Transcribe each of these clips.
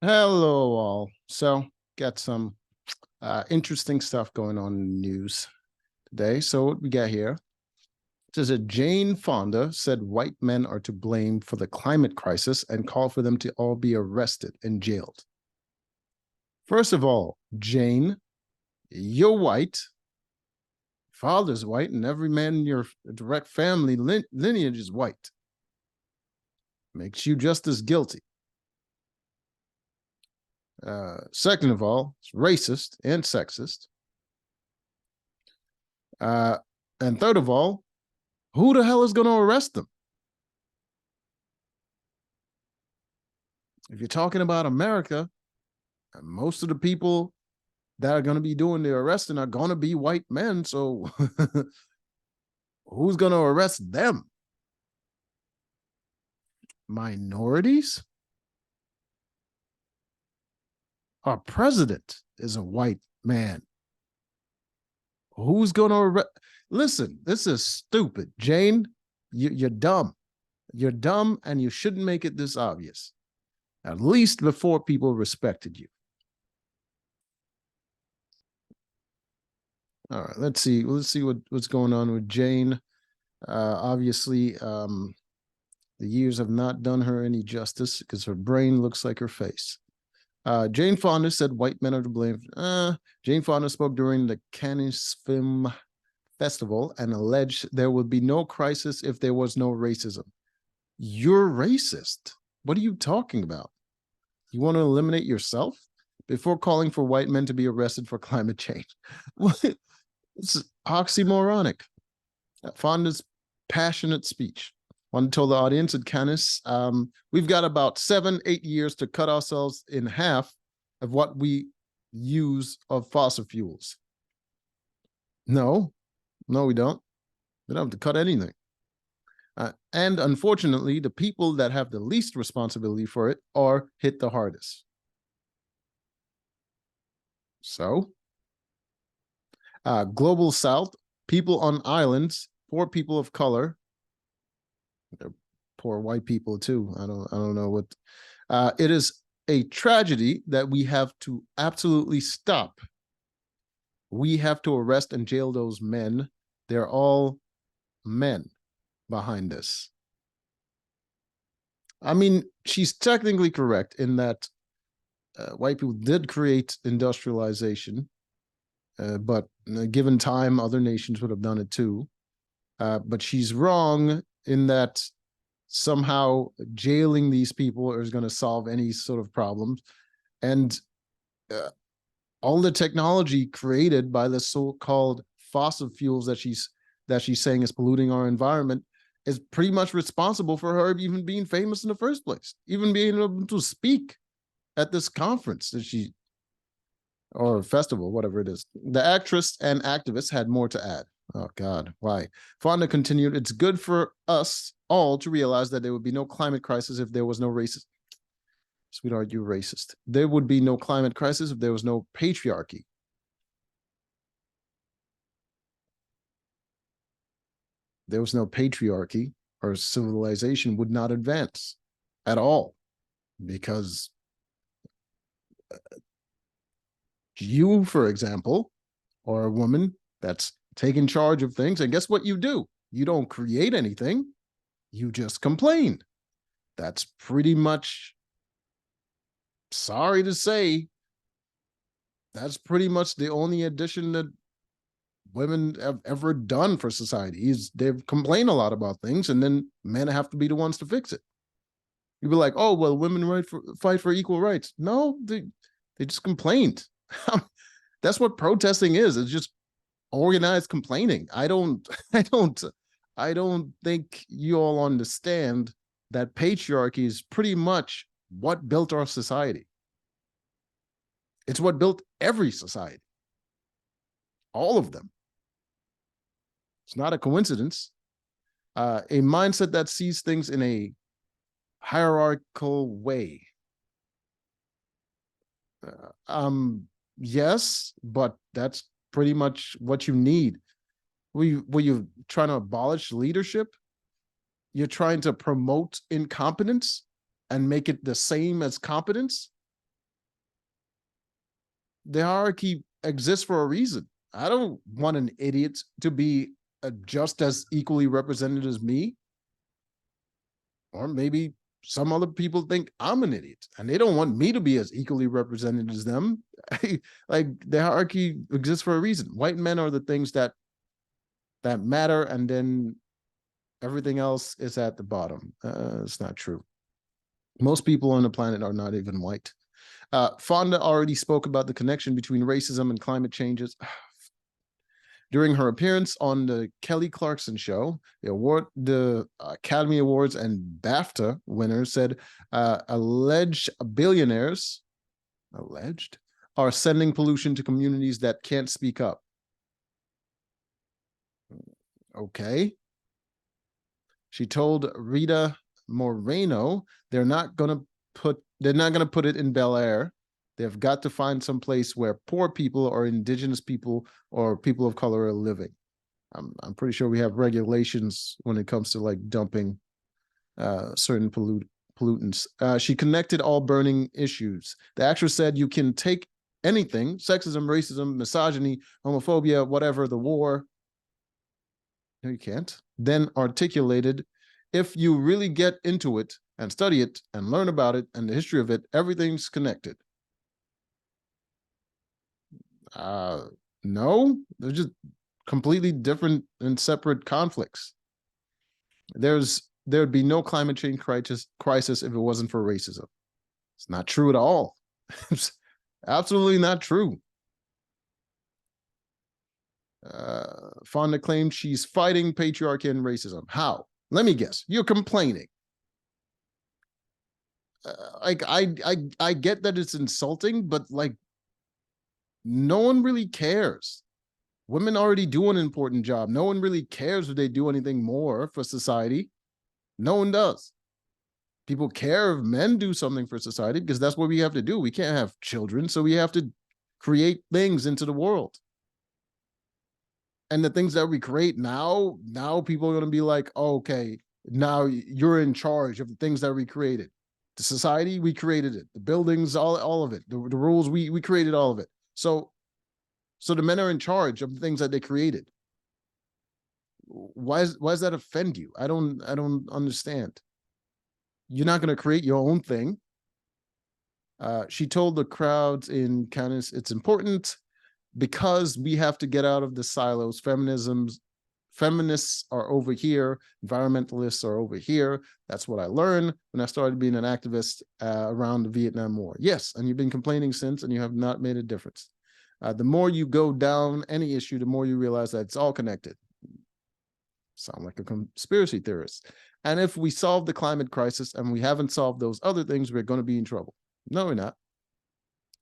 Hello, all. So, got some interesting stuff going on in the news today. So, what we got here, it says that Jane Fonda said white men are to blame for the climate crisis and called for them to all be arrested and jailed. First of all, Jane, you're white, father's white, and every man in your direct family lineage is white. Makes you just as guilty. Second of all, it's racist and sexist. And third of all, who the hell is going to arrest them? If you're talking about America, most of the people that are going to be doing the arresting are going to be white men. So who's going to arrest them? Minorities? Our president is a white man. Who's going to arrest? Listen, this is stupid. Jane, you're dumb. You're dumb, and you shouldn't make it this obvious. At least before people respected you. All right, let's see what's going on with Jane. Obviously, the years have not done her any justice because her brain looks like her face. Jane Fonda said white men are to blame. Jane Fonda spoke during the Cannes Film Festival and alleged there would be no crisis if there was no racism. You're racist. What are you talking about? You want to eliminate yourself before calling for white men to be arrested for climate change? It's oxymoronic. Fonda's passionate speech. One told the audience at Cannes, we've got about 7-8 years to cut ourselves in half of what we use of fossil fuels. No, we don't. We don't have to cut anything. And unfortunately, the people that have the least responsibility for it are hit the hardest. So, Global South, people on islands, poor people of color, they're poor white people too. I don't know what. It is a tragedy that we have to absolutely stop. We have to arrest and jail those men. They're all men behind this. I mean, she's technically correct in that white people did create industrialization, but given time, other nations would have done it too. But she's wrong in that somehow jailing these people is going to solve any sort of problems. And all the technology created by the so-called fossil fuels that she's saying is polluting our environment is pretty much responsible for her even being famous in the first place, even being able to speak at this conference that she, or festival, whatever it is. The actress and activist had more to add. Oh, God, why? Fonda continued, it's good for us all to realize that there would be no climate crisis if there was no racism. Sweetheart, you're racist. There would be no climate crisis if there was no patriarchy. There was no patriarchy, or civilization would not advance at all, because you, for example, are a woman that's taking charge of things, and guess what you do? You don't create anything, you just complain. That's pretty much, sorry to say, that's pretty much the only addition that women have ever done for society. They've complained a lot about things, and then men have to be the ones to fix it. You'd be like, oh, well, women fight for equal rights. No, they just complained. That's what protesting is. It's just organized complaining. I don't think you all understand that patriarchy is pretty much what built our society. It's what built every society. All of them. It's not a coincidence. A mindset that sees things in a hierarchical way. Yes, but that's pretty much what you need. Were you trying to abolish leadership? You're trying to promote incompetence and make it the same as competence? the hierarchy exists for a reason. I don't want an idiot to be just as equally represented as me. Or maybe some other people think I'm an idiot and they don't want me to be as equally represented as them. Like, the hierarchy exists for a reason. White men are the things that matter, and then everything else is at the bottom. It's not true. Most people on the planet are not even white. Fonda already spoke about the connection between racism and climate changes. During her appearance on the Kelly Clarkson show, the Academy Awards and BAFTA winners said alleged billionaires are sending pollution to communities that can't speak up. Okay. She told Rita Moreno they're not going to put it in Bel Air. They've got to find some place where poor people or indigenous people or people of color are living. I'm pretty sure we have regulations when it comes to like dumping certain pollutants. She connected all burning issues. The actress said you can take anything, sexism, racism, misogyny, homophobia, whatever, the war. No, you can't. Then articulated, if you really get into it and study it and learn about it and the history of it, everything's connected. No, they're just completely different and separate conflicts. There'd be no climate change crisis if it wasn't for racism. It's not true at all. It's absolutely not true. Fonda claimed she's fighting patriarchy and racism. How? Let me guess. You're complaining. Like, I get that it's insulting, but like, no one really cares. Women already do an important job. No one really cares if they do anything more for society. No one does. People care if men do something for society because that's what we have to do. We can't have children, so we have to create things into the world. And the things that we create now people are going to be like, oh, okay, now you're in charge of the things that we created. The society, we created it. The buildings, all of it. The rules, we created all of it. So the men are in charge of the things that they created. Why does that offend you? I don't understand. You're not going to create your own thing. She told the crowds in Cannes, it's important because we have to get out of the silos. Feminists are over here. Environmentalists are over here. That's what I learned when I started being an activist around the Vietnam War. Yes, and you've been complaining since, and you have not made a difference. The more you go down any issue, the more you realize that it's all connected. Sound like a conspiracy theorist. And if we solve the climate crisis and we haven't solved those other things, we're going to be in trouble. No, we're not.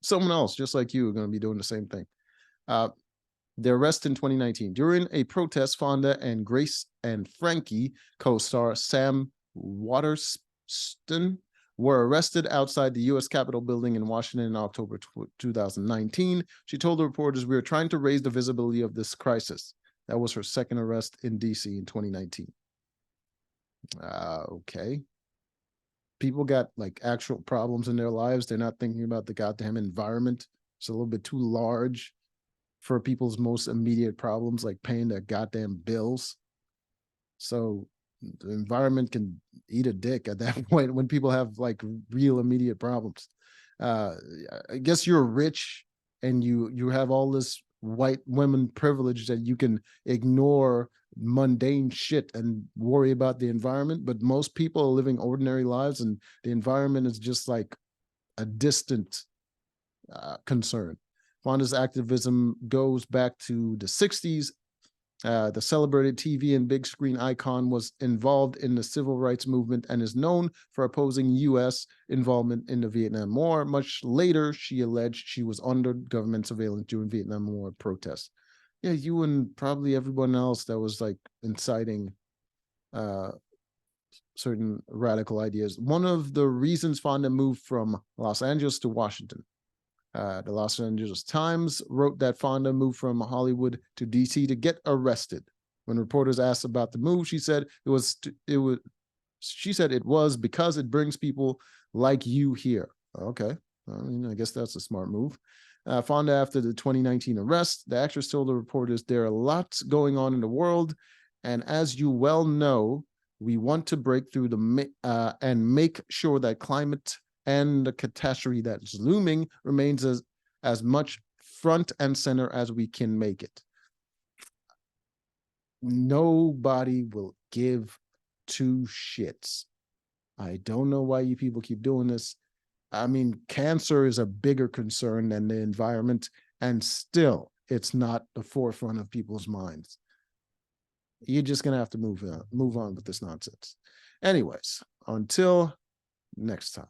Someone else, just like you, are going to be doing the same thing. Their arrest in 2019. During a protest, Fonda and Grace and Frankie co-star Sam Waterston were arrested outside the U.S. Capitol building in Washington in October 2019. She told the reporters, we are trying to raise the visibility of this crisis. That was her second arrest in D.C. in 2019. Okay. People got like actual problems in their lives. They're not thinking about the goddamn environment. It's a little bit too large for people's most immediate problems, like paying their goddamn bills. So the environment can eat a dick at that point when people have like real immediate problems. I guess you're rich and you have all this white women privilege that you can ignore mundane shit and worry about the environment, but most people are living ordinary lives and the environment is just like a distant concern. Fonda's activism goes back to the 60s. The celebrated TV and big screen icon was involved in the civil rights movement and is known for opposing U.S. involvement in the Vietnam War. Much later, she alleged she was under government surveillance during Vietnam War protests. Yeah, you and probably everyone else that was like inciting certain radical ideas. One of the reasons Fonda moved from Los Angeles to Washington. The Los Angeles Times wrote that Fonda moved from Hollywood to DC to get arrested. When reporters asked about the move, she said it was because it brings people like you here. Okay. I mean, I guess that's a smart move. Fonda, after the 2019 arrest, the actress told the reporters, there are lots going on in the world. And as you well know, we want to break through and make sure that climate and the catastrophe that's looming remains as much front and center as we can make it. Nobody will give two shits. I don't know why you people keep doing this. I mean, cancer is a bigger concern than the environment, and still it's not the forefront of people's minds. You're just gonna have to move on with this nonsense. Anyways, until next time.